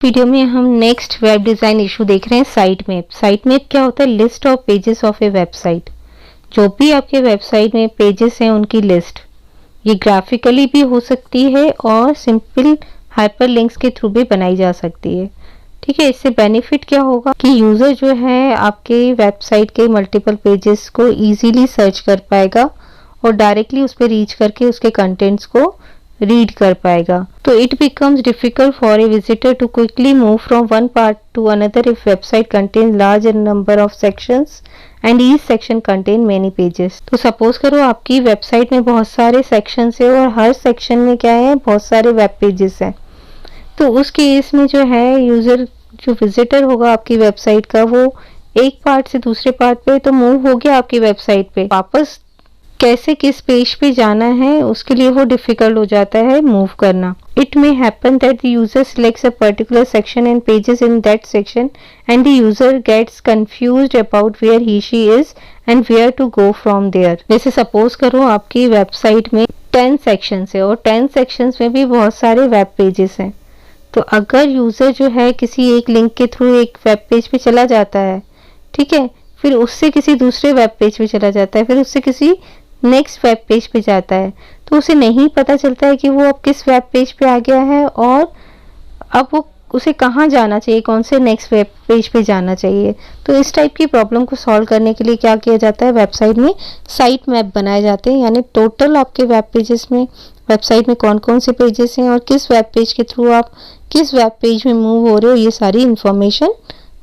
Video में हम next web design issue देख रहे हैं साइट मैप। साइट मैप क्या होता है? List of pages of A website. जो भी आपके वेबसाइट में पेजेस हैं उनकी लिस्ट, ये ग्राफिकली भी हो सकती है और सिंपल हाइपरलिंक्स के थ्रू भी बनाई जा सकती है। ठीक है, इससे बेनिफिट क्या होगा कि यूज़र जो है आपके वेबसाइट के मल्टीपल पेजेस को इजीली सर्च कर पाएगा और डायरेक्टली उस पर रीच करके उसके कंटेंट्स को रीड कर पाएगा। तो it becomes difficult for a visitor to quickly move from one part to another if website contain large number of sections and each section contain many pages. तो suppose करो आपकी website में बहुत सारे सेक्शंस है और हर सेक्शन में क्या है, बहुत सारे वेब पेजेस हैं। तो उस केस में जो है यूजर जो विजिटर होगा आपकी वेबसाइट का, वो एक पार्ट से दूसरे पार्ट पे तो मूव हो गया आपकी वेबसाइट पे, वापस कैसे किस पेज पे जाना है उसके लिए वो डिफिकल्ट हो जाता है मूव करना। It may happen that the user selects a particular section and pages in that section and the user gets confused about where he she is and where to go from there. जैसे suppose करो आपकी website में 10 sections है और 10 sections में भी बहुत सारे वेब पेजेस हैं। तो अगर यूजर जो है किसी एक लिंक के थ्रू एक वेब पेज पे चला जाता है, ठीक है, फिर उससे किसी दूसरे वेब पेज पे चला जाता है, फिर उससे किसी नेक्स्ट वेब पेज पे जाता है, तो उसे नहीं पता चलता है कि वो अब किस वेब पेज पे आ गया है और अब वो उसे कहाँ जाना चाहिए, कौन से नेक्स्ट वेब पेज पे जाना चाहिए। तो इस टाइप की प्रॉब्लम को सॉल्व करने के लिए क्या किया जाता है, वेबसाइट में साइट मैप बनाए जाते हैं। यानी टोटल आपके वेब पेजेस में, वेबसाइट में कौन कौन से पेजेस हैं और किस वेब पेज के थ्रू आप किस वेब पेज में मूव हो रहे हो, ये सारी इंफॉर्मेशन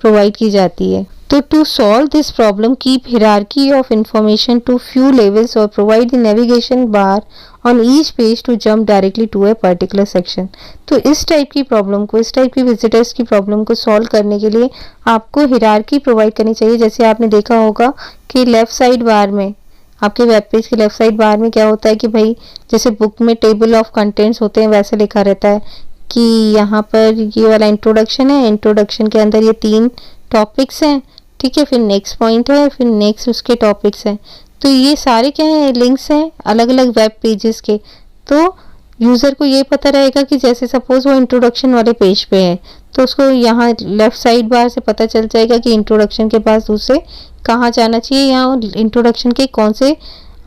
प्रोवाइड की जाती है। तो to solve this problem, keep hierarchy of information to few levels or provide the navigation bar on each page to jump directly to a particular section। तो इस टाइप की प्रॉब्लम को, इस टाइप की विजिटर्स की प्रॉब्लम को solve करने के लिए आपको हिरार्की प्रोवाइड करनी चाहिए। जैसे आपने देखा होगा कि लेफ्ट साइड बार में, आपके वेब पेज के लेफ्ट साइड बार में क्या होता है कि भाई जैसे बुक में टेबल ऑफ कंटेंट्स होते हैं वैसे लिखा रहता है कि यहाँ पर ये वाला इंट्रोडक्शन है, इंट्रोडक्शन के अंदर ये 3 टॉपिक्स हैं, ठीक है, फिर नेक्स्ट पॉइंट है, फिर नेक्स्ट उसके टॉपिक्स हैं। तो ये सारे क्या हैं, लिंक्स हैं अलग अलग वेब पेजेस के। तो यूज़र को ये पता रहेगा कि जैसे सपोज वो इंट्रोडक्शन वाले पेज पे है तो उसको यहाँ लेफ्ट साइड बार से पता चल जाएगा कि इंट्रोडक्शन के पास उसे कहाँ जाना चाहिए, यहाँ इंट्रोडक्शन के कौन से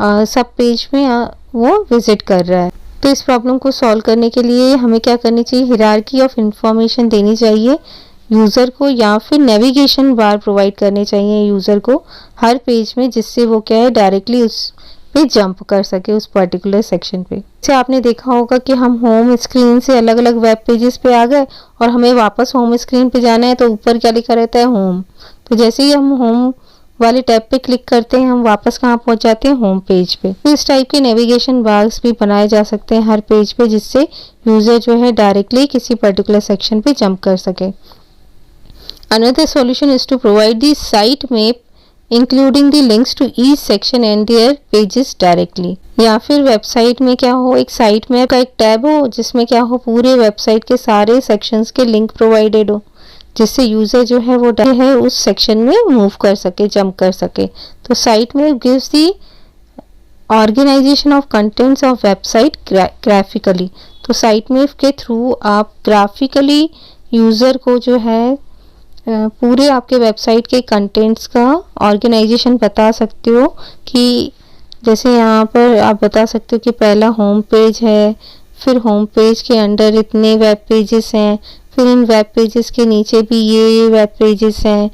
सब पेज में वो विजिट कर रहा है। तो इस प्रॉब्लम को सॉल्व करने के लिए हमें क्या करनी चाहिए, हिरार्की ऑफ इंफॉर्मेशन देनी चाहिए यूज़र को, या फिर नेविगेशन बार प्रोवाइड करने चाहिए यूज़र को हर पेज में, जिससे वो क्या है डायरेक्टली उस पे जंप कर सके उस पर्टिकुलर सेक्शन पे। जैसे आपने देखा होगा कि हम होम स्क्रीन से अलग अलग वेब पेजेस पे आ गए और हमें वापस होम स्क्रीन पे जाना है तो ऊपर क्या लिखा रहता है, होम। तो जैसे ही हम होम वाले टैब पे क्लिक करते हैं हम वापस कहाँ पहुँच जाते हैं, होम पेज पे। तो इस टाइप के नेविगेशन बार्स भी बनाए जा सकते हैं हर पेज पे, जिससे यूज़र जो है डायरेक्टली किसी पर्टिकुलर सेक्शन पे जंप कर सके। Another solution is to provide the site map including the links to each section and their pages directly। या फिर वेबसाइट में क्या हो, एक साइट मैप का एक टैब हो जिसमें क्या हो, पूरे वेबसाइट के सारे सेक्शंस के लिंक प्रोवाइडेड हो, जिससे यूज़र जो है वो है उस सेक्शन में मूव कर सके, जंप कर सके। तो site map gives the organization of contents of website graphically. तो साइट मैप के थ्रू आप ग्राफिकली यूज़र को जो है पूरे आपके वेबसाइट के कंटेंट्स का ऑर्गेनाइजेशन बता सकते हो कि जैसे यहाँ पर आप बता सकते हो कि पहला होम पेज है, फिर होम पेज के अंडर इतने वेब पेजेस हैं, फिर इन वेब पेजेस के नीचे भी ये वेब पेजेस हैं।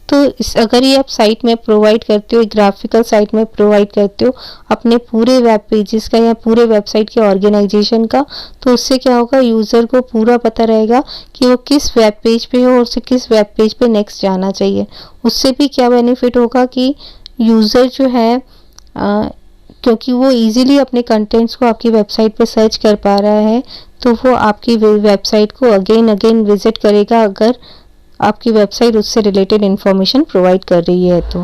तो अगर ये आप साइट में प्रोवाइड करते हो, एक ग्राफिकल साइट में प्रोवाइड करते हो अपने पूरे वेब पेजेस का या पूरे वेबसाइट के ऑर्गेनाइजेशन का, तो उससे क्या होगा, यूज़र को पूरा पता रहेगा कि वो किस वेब पेज पे हो और उसे किस वेब पेज पे नेक्स्ट जाना चाहिए। उससे भी क्या बेनिफिट होगा कि यूज़र जो है क्योंकि वो इजीली अपने कंटेंट्स को आपकी वेबसाइट पे सर्च कर पा रहा है, तो वो आपकी वेबसाइट को अगेन विजिट करेगा अगर आपकी वेबसाइट उससे रिलेटेड इन्फॉर्मेशन प्रोवाइड कर रही है तो।